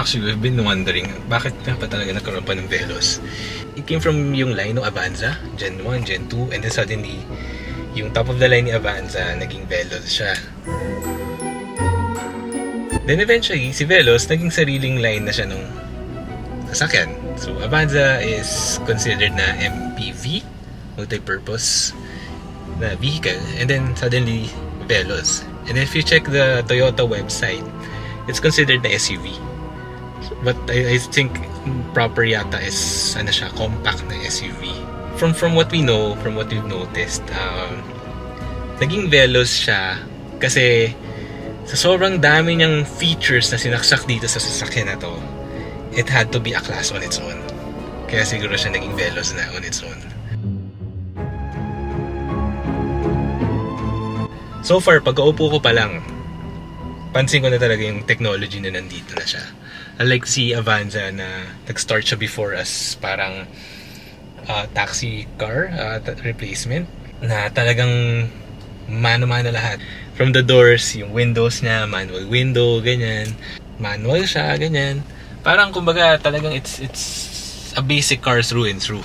Actually, we've been wondering, bakit nga pa talaga nagkaroon pa ng Veloz? It came from yung line ng Avanza, Gen 1, Gen 2, and then suddenly, yung top of the line ni Avanza, naging Veloz siya. Then eventually, si Veloz, naging sariling line na siya nung sasakyan. So, Avanza is considered na MPV, multi-purpose na vehicle, and then suddenly, Veloz. And then if you check the Toyota website, it's considered na SUV. But I think proper yata is ano siya, compact na SUV. From what we know, from what we've noticed, naging Veloz siya kasi sa sobrang dami niyang features na sinaksak dito sa sasakyan na to, it had to be a class on its own. Kaya siguro siya naging Veloz na on its own. So far, pagkaupo ko pa lang, pansin ko na talaga yung technology na nandito na siya. Unlike si Avanza na nag-start siya before as parang taxi car replacement na talagang mano-mano lahat. From the doors, yung windows niya, manual window, ganyan. Manual siya, ganyan. Parang kumbaga talagang it's a basic car through and through.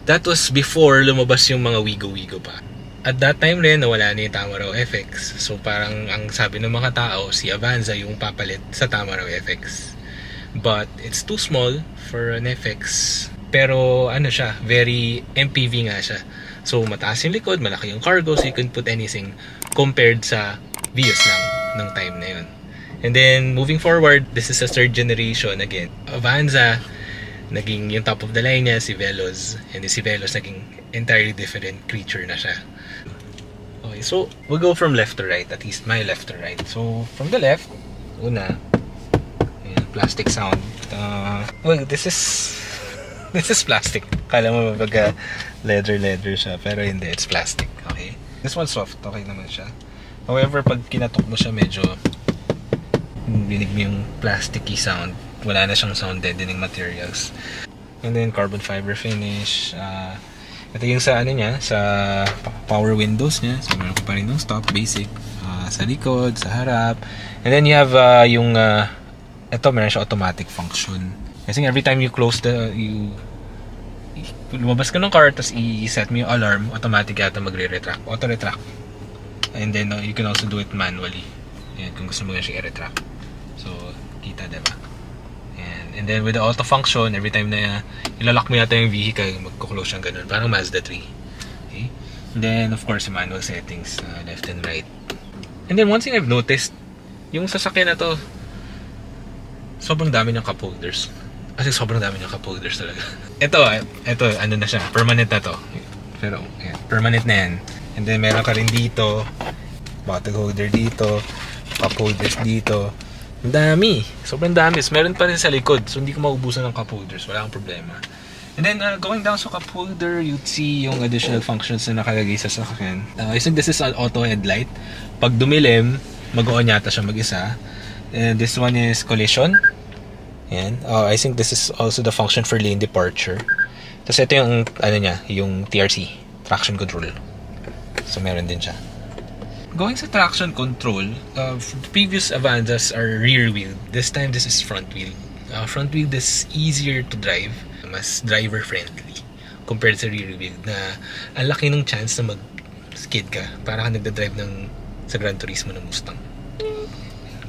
That was before lumabas yung mga Wigo-Wigo pa. At that time rin, nawala na yung Tamaraw FX. So parang ang sabi ng mga tao, si Avanza yung papalit sa Tamaraw FX. But it's too small for an FX. Pero ano siya, very MPV nga siya. So mataas yung likod, malaki yung cargo, so you can put anything compared sa Vios lang ng time na yun. And then moving forward, this is a third generation again. Avanza, naging yung top of the line niya, si Veloz. And si Veloz naging entirely different creature na siya. Okay, so we'll go from left to right, at least my left to right. So from the left, una, ayan, plastic sound. Well, this is plastic. Kala mo baga leather siya, pero hindi, it's plastic. Okay, this one's soft, okay naman siya. However, pag kinatok mo siya, medyo binig mo yung plasticky sound. Wala na siyang sound deadening materials. And then carbon fiber finish. Ito yung sa ano niya, sa power windows niya. So meron ko pa rin yung stop basic sa likod, sa harap. And then you have yung ito meron siya automatic function. Kasi every time you close lumabas ka ng car, tapos i-set mo yung alarm, automatic yata magre-retract, auto-retract. And then you can also do it manually. Ayan, kung gusto mo nga siya i-retract. So kita, diba? And then with the auto function, every time na ilalock mo yata yung vehicle, magkuklose siyang ganun. Parang Mazda 3. Okay? And then, of course, manual settings, left and right. And then, one thing I've noticed, yung sasakyan na to, sobrang dami ng cup holders. Kasi sobrang dami ng cup holders talaga. Ito, ano na siya, permanent na to. Pero, ayan, permanent na yan. And then, meron ka rin dito, bottle holder dito, cup holders dito. Ang dami. Sobrang dami. So, meron pa rin sa likod. So, hindi ko maubusan ng cup holders. Wala akong problema. And then, going down sa cup holder, you'd see yung additional functions na nakalagay sa sasakyan. I think this is an auto headlight. Pag dumilim, mag-on yata siya mag-isa. And this one is collision. Ayan. I think this is also the function for lane departure. Tapos ito yung, ano niya, yung TRC. Traction control. So, meron din siya. Going sa traction control, previous Avanzas are rear wheel. This time, this is front wheel. Front wheel is easier to drive, mas driver friendly compared sa rear wheel na ang laki ng chance na mag-skid ka para ka nagda-drive sa Gran Turismo ng Mustang.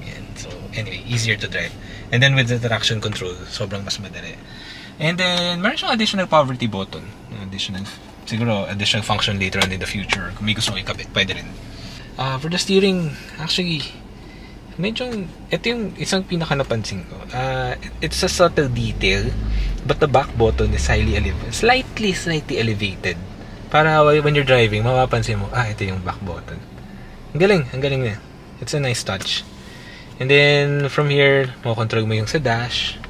Yan. So anyway, easier to drive. And then with the traction control, sobrang mas madali. And then meron siyang additional poverty button, siguro additional function later on in the future. Kung may gusto mong ikabit, pwede rin. For the steering, actually, medyo, ito yung isang pinaka napansin ko. It's a subtle detail, but the back button is highly elevated. Slightly elevated. Para when you're driving, mapapansin mo, ito yung back button. Ang galing niya. It's a nice touch. And then, from here, makontrol mo yung sa dash.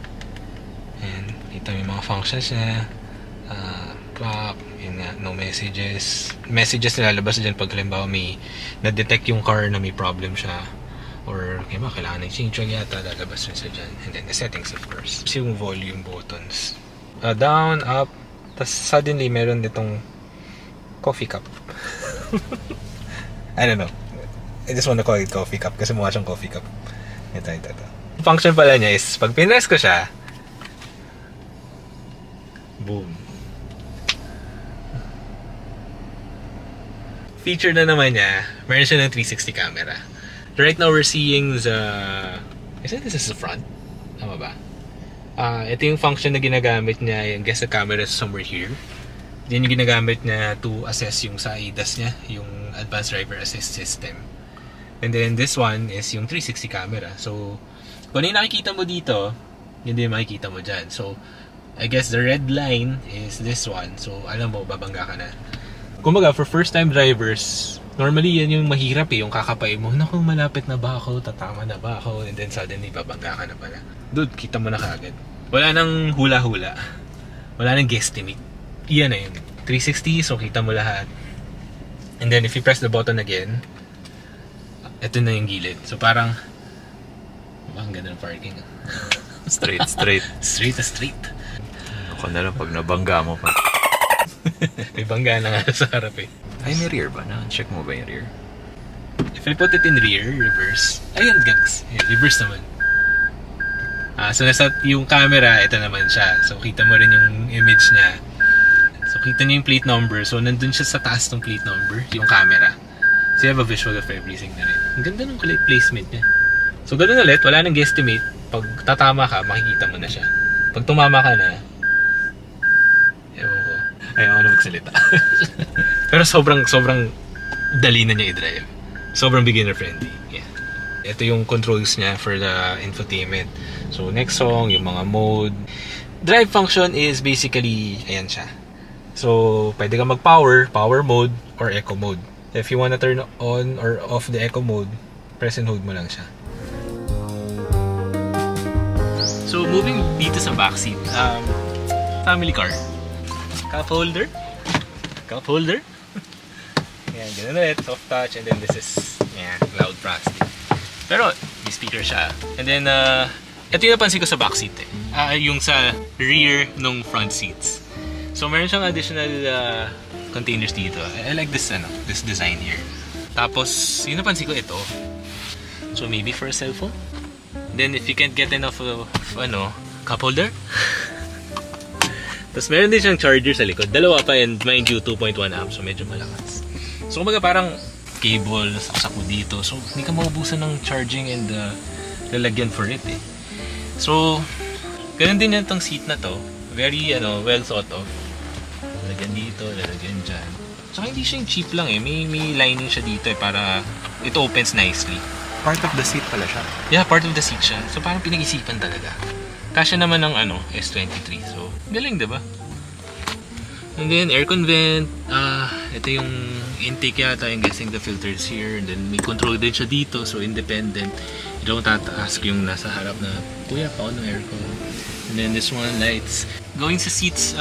And, ito yung mga functions niya. Clock, yun nga, no messages. Messages na lalabas dyan pag halimbawa may na-detect yung car na may problem siya. Or, kailangan ng change yata, lalabas rin siya dyan. And then, the settings, of course. Yung volume buttons. Down, up, tas suddenly, meron ditong coffee cup. I don't know. I just wanna call it coffee cup kasi mukha siyang coffee cup. Ito. Function pala niya is, pag pinress ko siya, boom. Feature na naman niya, meron siya ng 360 camera. Right now we're seeing the... Isn't this is the front? Tama ba? Ito yung function na ginagamit niya, I guess the camera is somewhere here. Yan yung ginagamit niya to assess yung sa ADAS niya, yung Advanced Driver Assist System. And then this one is yung 360 camera. So, kung ano yung nakikita mo dito, yun din yung makikita mo dyan. So, I guess the red line is this one. So, alam mo, babangga ka na. Kumbaga, for first time drivers, normally yan yung mahirap eh, yung kakapay mo, naku, malapit na ba ako, tatama na ba ako, and then suddenly babangga ka na pala. Dude, kita mo na kaagad. Wala nang hula-hula. Wala nang guesstimate. Iyan na yun. 360, so kita mo lahat. And then if you press the button again, ito na yung gilid. So parang, ang ganda ng parking. Straight. Straight. Ako na lang pag nabangga mo pa. May bangga na nga sa harap eh. Ay, may rear ba na? Check mo ba yung rear? If I put it in rear, reverse. Ayan, gags. Ayan, reverse naman. So nasa yung camera, ito naman siya. So kita mo rin yung image niya. So kita niyo yung plate number. So nandun siya sa taas ng plate number, yung camera. So you have a visual of everything na rin. Ang ganda ng placement niya. So ganun ulit, wala nang guesstimate. Pag tatama ka, makikita mo na siya. Pag tumama ka na, ewan ko. Ayaw ko na magsalita. Pero sobrang dali na niya i-drive. Sobrang beginner friendly. Yeah. Ito yung controls niya for the infotainment. So next song, yung mga mode. Drive function is basically, ayan siya. So pwede ka mag-power mode, or eco mode. If you wanna turn on or off the eco mode, press and hold mo lang siya. So moving dito sa backseat, family car. Cup holder. Ayan, ganun ulit, soft touch, and then this is, loud plastic. Pero, may speaker siya. And then, ito yung napansin ko sa backseat eh. Yung sa rear nung front seats. So, meron siyang additional containers dito. I like this, this design here. Tapos, yung napansin ko ito. So, maybe for a cellphone. Then, if you can't get enough of, cup holder. Tapos meron din siyang charger sa likod. Dalawa pa, and mind you, 2.1 amps. So medyo malakas. So kumbaga parang cable, sako dito. So hindi ka maubusan ng charging and lalagyan for it eh. So, ganun din yung tong seat na to. Very, well thought of. Lalagyan dito, lalagyan dyan. So hindi siya yung cheap lang eh. May lining siya dito eh para it opens nicely. Part of the seat pala siya. Yeah, part of the seat siya. So parang pinag-isipan talaga. Kasya naman ng S23. So, galing, diba? And then, aircon vent. Ito yung intake yata. I'm guessing the filters here. And then, may control din siya dito. So, independent. You don't have to ask yung nasa harap na, Kuya, paano aircon? And then, this one, lights. Going sa seats,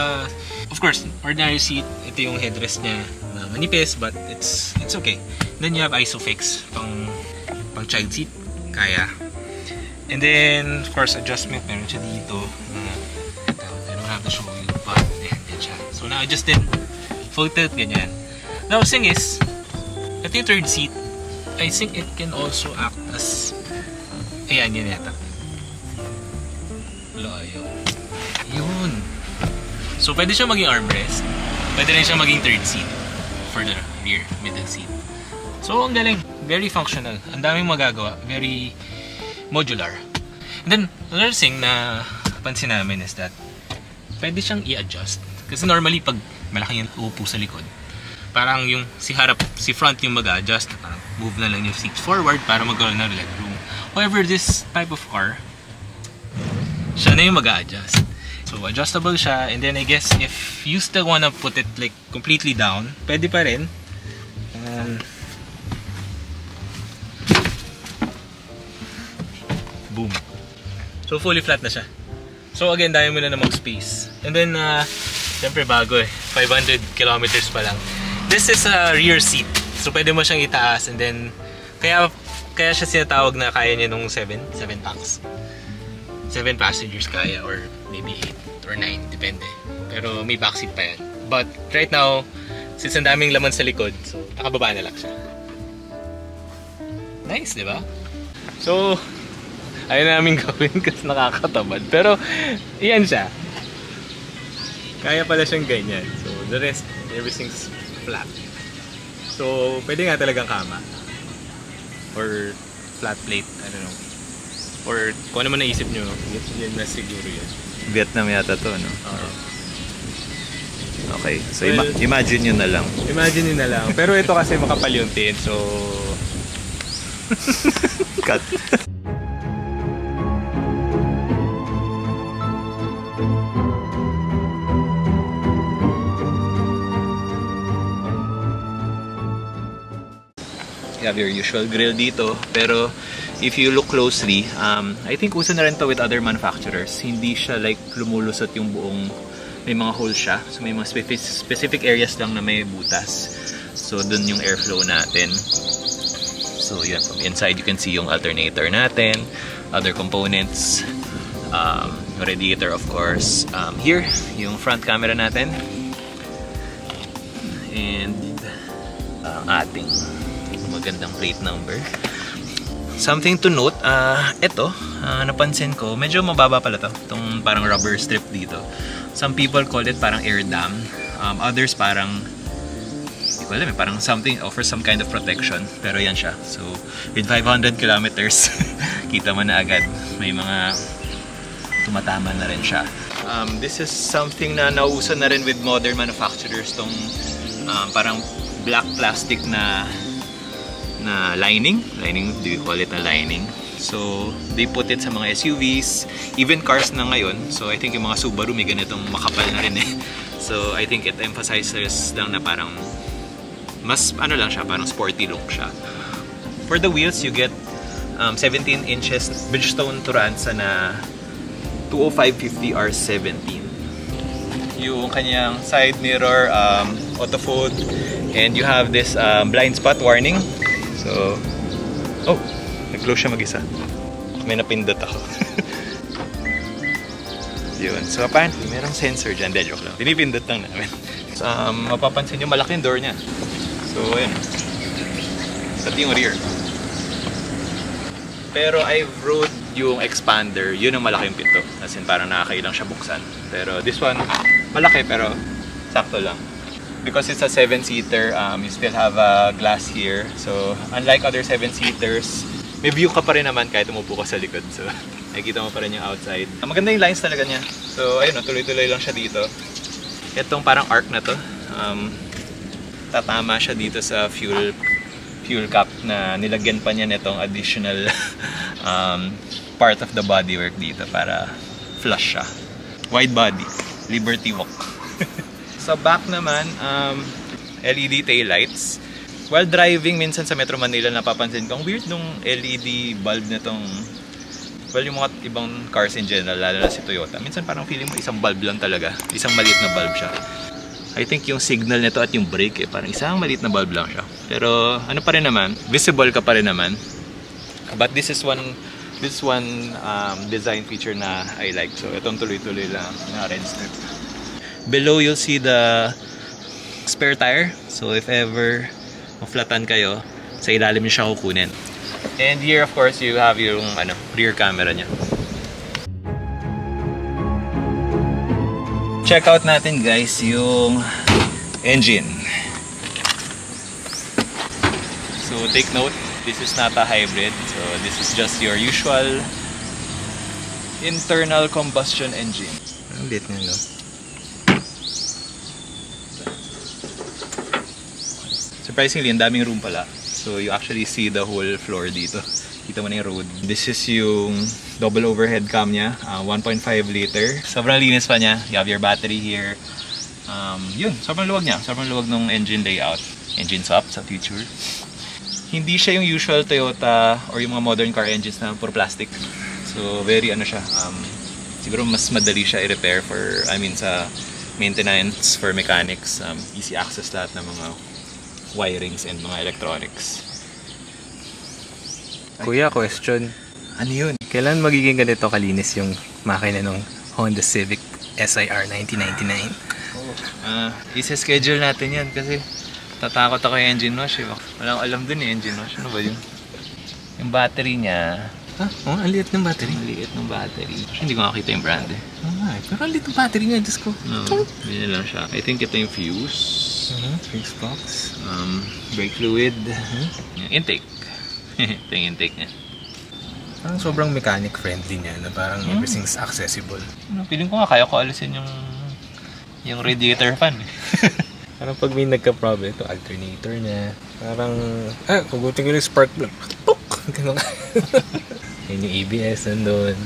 of course, ordinary seat. Ito yung headrest niya. Manipis, but it's okay. Then, you have ISOFIX. Pang child seat. Kaya. And then, of course, adjustment. Meron siya dito. I don't have to show you, but yan siya. So, na-adjust din. Full tilt, ganyan. Now, the thing is, ito yung third seat. I think it can also act as... Ayan, yan yata. Wala, ayaw. Yun. So, pwede siya maging armrest. Pwede rin siya maging third seat. For the rear, middle seat. So, ang galing. Very functional. Ang daming magagawa. Very... modular. And then, another thing na pansin namin is that pwede siyang i-adjust. Kasi normally, pag malaki yung upo sa likod, parang yung si front yung mag-adjust. Parang move na lang yung seat forward para magkaroon ng legroom. However, this type of car, siya na yung mag-adjust. So, adjustable siya. And then, I guess, if you still wanna put it like completely down, pwede pa rin. Boom. So fully flat na siya. So again, dahil mo na namang space. And then, syempre bago eh. 500 kilometers pa lang. This is a rear seat. So pwede mo siyang itaas. And then, kaya siya sinatawag na kaya niya nung 7 packs. 7 passengers kaya, or maybe 8 or 9, depende. Pero may backseat pa yan. But right now, since ang daming laman sa likod, so nakababa na lang siya. Nice, di ba? So, Ayaw namin gawin kasi nakakatamad. Pero, iyan siya. Kaya pala siyang ganyan. So, the rest, everything's flat. So, pwede nga talagang kama. Or flat plate, I don't know. Or kung ano man naisip nyo, yun na siguro yun. Vietnam yata to, no? Okay, so Well, imagine nyo na lang. Imagine nyo na lang. Pero ito kasi makapal yung tin, so... Cut. You have your usual grill dito, pero if you look closely, I think uso na rin to with other manufacturers. Hindi siya like lumulusot yung buong, may mga holes siya. So may mga specific areas lang na may butas. So dun yung airflow natin. So yun, from inside you can see yung alternator natin, other components, radiator of course. Here, yung front camera natin. And ating magandang plate number. Something to note, ito, napansin ko, medyo mababa pala to. Itong parang rubber strip dito. Some people call it parang air dam. Others parang, hindi ko alam, parang something, offers some kind of protection. Pero yan siya. So, with 500 kilometers, kita mo na agad. May mga tumatama na rin siya. This is something na nauso na rin with modern manufacturers. Tong parang black plastic na lining, do you call it a lining? So they put it sa mga SUVs, even cars na ngayon. So I think yung mga Subaru may ganitong makapal na rin eh. So I think it emphasizes lang na parang mas ano lang siya, parang sporty look siya. For the wheels, you get 17 inches Bridgestone Turanza na 205/50 R17. Yung kanyang side mirror, auto fold, and you have this blind spot warning. So, oh, nag-close siya mag-isa. May napindot ako. Yun. So, apparently, merong sensor dyan. De, joke lang. Pinipindot lang namin. So, mapapansin nyo, malaki yung door niya. So, ayun. Pati yung rear. Pero I've rode yung expander. Yun ang malaki yung pinto. As in, parang nakakailang siya buksan. Pero this one, malaki pero sakto lang. Because it's a 7-seater, you still have a glass here. So, unlike other 7-seaters, may view ka pa rin naman kahit umupo ka sa likod. So, nakikita mo pa rin yung outside. Maganda yung lines talaga niya. So, ayun, tuloy-tuloy lang siya dito. Itong parang arc na to, tatama siya dito sa fuel cap na nilagyan pa niya nitong additional part of the bodywork dito para flush siya. Wide body, Liberty Walk. Sa back naman, LED taillights. While driving, minsan sa Metro Manila, napapansin ko, ang weird nung LED bulb na tong, well, yung mga ibang cars in general, lalo na si Toyota, minsan parang feeling mo isang bulb lang talaga. Isang maliit na bulb siya. I think yung signal nito at yung brake, parang isang maliit na bulb lang siya. Pero ano pa rin naman, visible ka pa rin naman. But this one design feature na I like. So itong tuloy-tuloy lang na red strip. Below you'll see the spare tire. So if ever maflatan kayo, sa ilalim niyo siya kukunin. And here of course you have yung rear camera niya. Check out natin guys yung engine. So take note, this is not a hybrid. So this is just your usual internal combustion engine. Ang lit niya, no? Surprisingly, ang daming room pala. So you actually see the whole floor dito. Kita mo na yung road. This is yung double overhead cam niya. 1.5 liter. Sobrang linis pa niya. You have your battery here. Yun, sobrang luwag niya. Sobrang luwag ng engine layout. Engine swap sa future. Hindi siya yung usual Toyota or yung mga modern car engines na puro plastic. So very siya. Siguro mas madali siya i-repair sa maintenance for mechanics. Easy access lahat ng mga wirings and mga electronics. Kuya, question. Ano yun? Kailan magiging ganito kalinis yung makina ng Honda Civic SIR 1999? Isa-schedule natin yan kasi tatakot ako yung engine wash. Walang alam dun yung engine wash. Ano ba yun? Yung battery niya, Oh, ang liit ng battery. Ang liit ng battery. Hindi ko nakita yung brand eh. Pero ang liit ng battery niya, Diyos ko. No, yun lang siya. I think ito yung fuse. Fuse box. Brake fluid. Intake. Ito yung intake niya. Parang sobrang mechanic friendly niya na parang everything's accessible. Feeling ko nga kaya ko alisin yung radiator fan. Parang pag may nagka-problem ito, alternator niya. Parang, kugutin ko yung spark plug. Puk! Yan yung ABS nandun.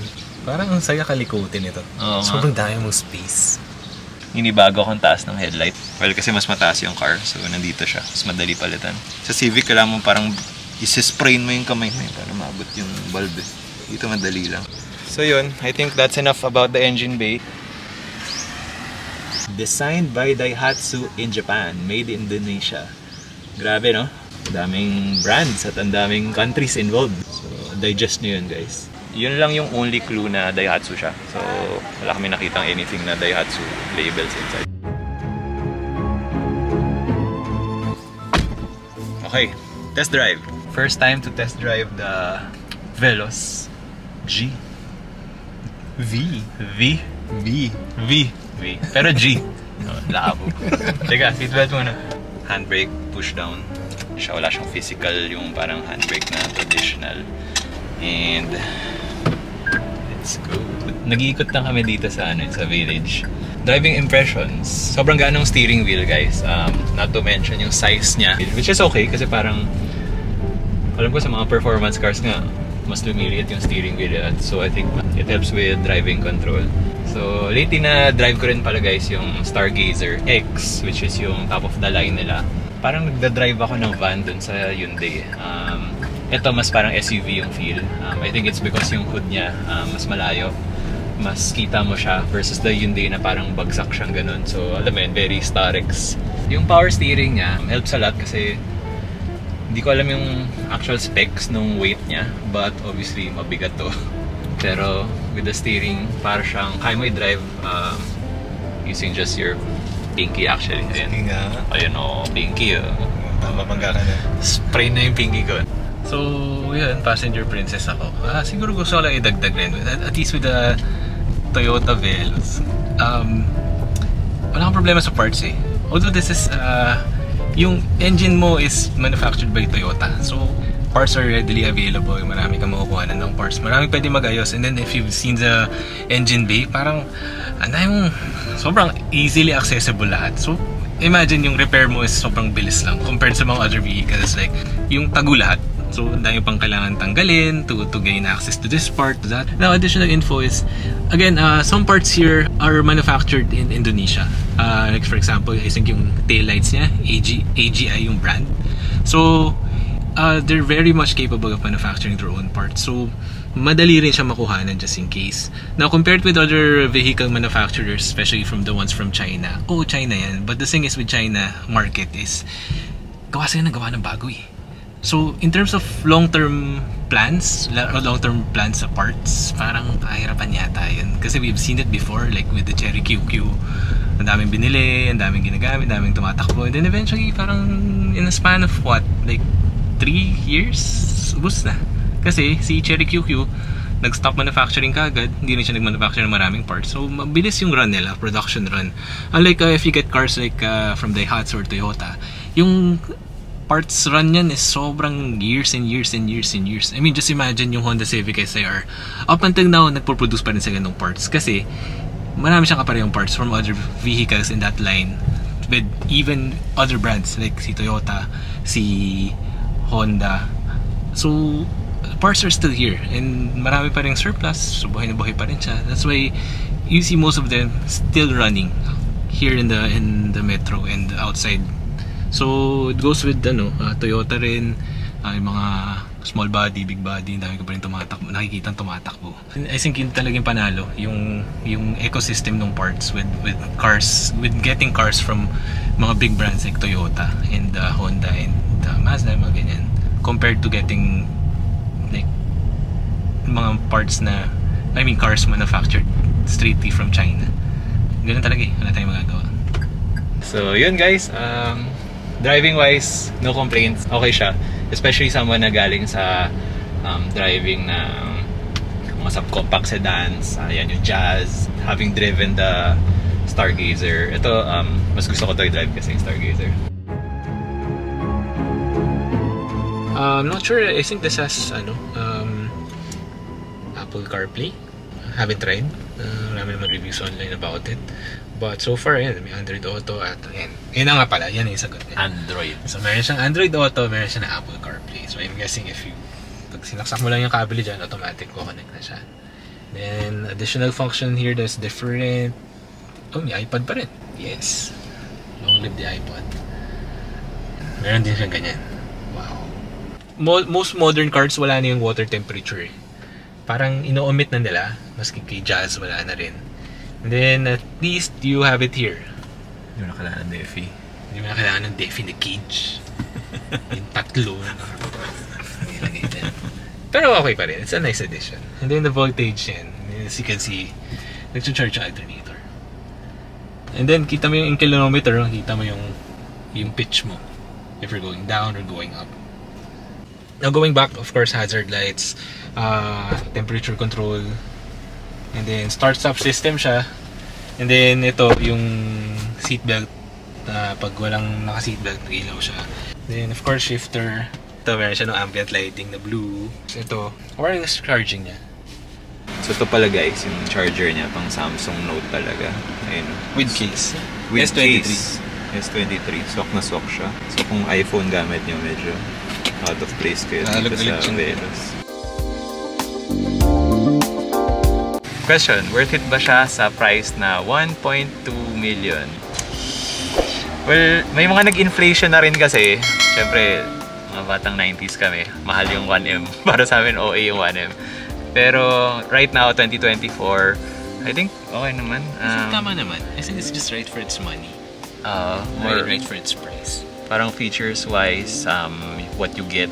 Parang ang saya kalikutin ito. Sobrang dami mong space. Inibago akong taas ng headlight. Well, kasi mas mataas yung car, so nandito siya. Mas madali palitan. Sa Civic, kailangan mo parang isi-sprain mo yung kamay mo para maabot yung bulb eh. Dito madali lang. So yun, I think that's enough about the engine bay. Designed by Daihatsu in Japan, made in Indonesia. Grabe no? Daming brands at ang daming countries involved. So digest nyo yun guys. Yun lang yung only clue na Daihatsu siya. So wala kami nakitang anything na Daihatsu labels inside. Okay, test drive. First time to test drive the Veloz G. V. Pero G. Labo. Teka, seatbelt muna. Handbrake, push down. Siya, wala siyang physical, yung parang handbrake na traditional. And let's go. Nag-iikot lang kami dito sa village. Driving impressions. Sobrang ganong steering wheel guys. Not to mention yung size niya. Which is okay kasi parang alam ko sa mga performance cars nga mas lumiliit yung steering wheel. So I think it helps with driving control. So lately na drive ko rin pala guys yung Stargazer X, which is yung top of the line nila. Parang nagda-drive ako ng van dun sa Hyundai. Ito mas parang SUV yung feel. I think it's because yung hood niya mas malayo. Mas kita mo siya versus the Hyundai na parang bagsak siyang ganun. So alam mo yun, very Starex. Yung power steering niya helps a lot kasi hindi ko alam yung actual specs nung weight niya, but obviously mabigat to. Pero with the steering, para siyang kaya mo i-drive using just your pinky actually. Sige nga. Ayun o, pinky o. Tama bangga ka na. Spray na yung pinky ko. So yun, passenger princess ako. Siguro gusto ko lang idagdag rin. At least with the Toyota Veloz. Wala kang problema sa parts eh. Although this is yung engine mo is manufactured by Toyota. So, parts are readily available. Marami kang makukuha ng parts. Marami pwede mag-ayos. And then, if you've seen the engine bay, parang, yung sobrang easily accessible lahat. So, imagine yung repair mo is sobrang bilis lang compared sa mga other vehicles. Like, yung tago lahat. So, dahil pang kailangan tanggalin to gain access to this part, to that. Now, additional info is, again, some parts here are manufactured in Indonesia. Like for example, I think yung taillights niya, AGI yung brand. So, they're very much capable of manufacturing their own parts. So, madali rin siya makuhanan just in case. Now, compared with other vehicle manufacturers, especially from the ones from China, China yan. But the thing is with China market is, gawa sila ng bago eh. So, in terms of long-term plans sa parts, parang kahirapan yata yun. Kasi we've seen it before, like with the Cherry QQ. Ang daming binili, ang daming ginagamit, ang daming tumatakbo. And then eventually, parang in a span of what? Like 3 years? Ubus na. Kasi si Cherry QQ, nag-stop manufacturing kagad, hindi rin siya nag-manufacture ng maraming parts. So, mabilis yung run nila, production run. Unlike if you get cars like from Daihatsu or Toyota, yung parts run yan is sobrang years and years and years and years. I mean, just imagine yung Honda Civic SIR. Up until now, nagpo-produce pa rin sa ganung parts. Kasi, marami siyang kaparehong parts from other vehicles in that line. With even other brands like si Toyota, si Honda. So, parts are still here. And marami pa rin surplus. So, buhay na buhay pa rin siya. That's why you see most of them still running here in the metro and outside. So, it goes with Toyota rin, yung mga small body, big body, dami ko pa rin nakikitang tumatakbo. I think yun talagang panalo, yung ecosystem ng parts with cars, with getting cars from mga big brands like Toyota and Honda and Mazda, mga ganyan. Compared to getting like mga parts na, cars manufactured straightly from China. Ganun talaga eh, wala tayong magagawa. So, yun guys, driving wise, no complaints, okay siya. Especially someone na galing sa driving na mga subcompact sedans, yan yung Jazz, having driven the Stargazer. Ito, mas gusto ko to i-drive kasi yung Stargazer. I'm not sure. I think this has Apple CarPlay. Haven't tried. Marami naman reviews online about it. But so far, may Android Auto at yan na nga pala, yan yung sagot niya. Android. So meron siyang Android Auto, meron siyang Apple CarPlay. So I'm guessing pag sinaksak mo lang yung kabel dyan, automatic connect na siya. Then additional function here that's different. Oh, may iPad pa rin. Yes. Long live the iPod. Meron din siyang ganyan. Wow. Most modern cars wala na yung water temperature eh. Parang ino-omit na nila. Maski kay Jazz wala na rin. And then at least you have it here. Hindi mo na kailangan ng DeFi. Hindi mo na kailangan ng DeFi na cage. Yung tatlo. Nilagay dyan. Pero okay pa rin. It's a nice addition. And then the voltage yan. As you can see, nag-charge alternator. And then kita mo yung kilometer, kita mo yung pitch mo if you're going down or going up. Now going back, of course, hazard lights, temperature control, and then start-stop system siya. And then ito yung seatbelt, pag walang naka-seatbelt, nag-ilaw siya. Then of course shifter. Ito meron siya ng ambient lighting na blue. Ito, wireless charging niya. So ito pala guys, yung charger niya pang Samsung Note talaga. Ayun. With case. With S23. case. S23. Swak na swak siya. So kung iPhone gamit niyo, medyo out of place kayo dito sa Veloz. Question, worth it ba siya sa price na 1.2 million? Well, may mga nag-inflation na rin kasi. Siyempre, mga batang 90s kami. Mahal yung 1M. Para sa amin, OA yung 1M. Pero right now, 2024, I think okay naman. Tama naman. I think it's just right for its money. Right for its price. Parang features-wise, what you get,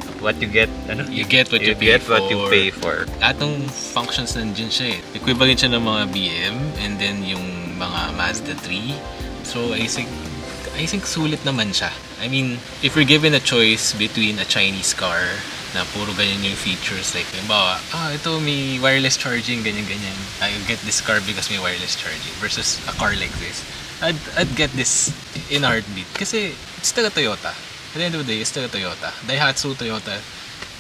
ano? You get what you pay for. Atong functions nandiyan siya eh. Equivalent siya ng mga BM and then yung mga Mazda 3. So I think sulit naman siya. I mean, if we're given a choice between a Chinese car na puro ganyan yung features, like halimbawa, ito may wireless charging, ganyan-ganyan. I get this car because may wireless charging versus a car like this. I'd get this in a heartbeat kasi it's taga Toyota. At the end of the day, it's taga Toyota. Daihatsu, Toyota.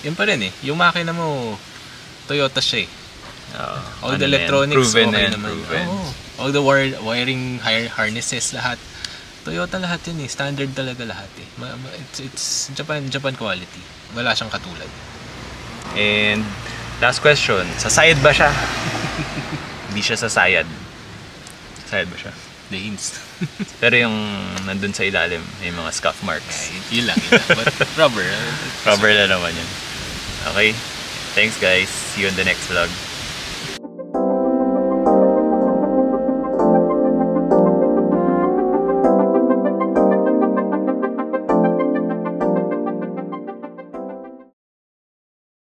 Yun pa rin eh. Yung makina mo, Toyota siya eh. All the electronics, proven okay and naman. proven. All the wiring harnesses, lahat. Toyota lahat yun eh. Standard talaga lahat eh. It's Japan quality. Wala siyang katulad. And last question, sa Sayad ba siya? Hindi siya sa Sayad. Sayad ba siya? Lanes. Pero yung nandun sa ilalim, may mga scuff marks. Yun lang. But rubber. Rubber na naman yun. Okay. Thanks guys. See you in the next vlog.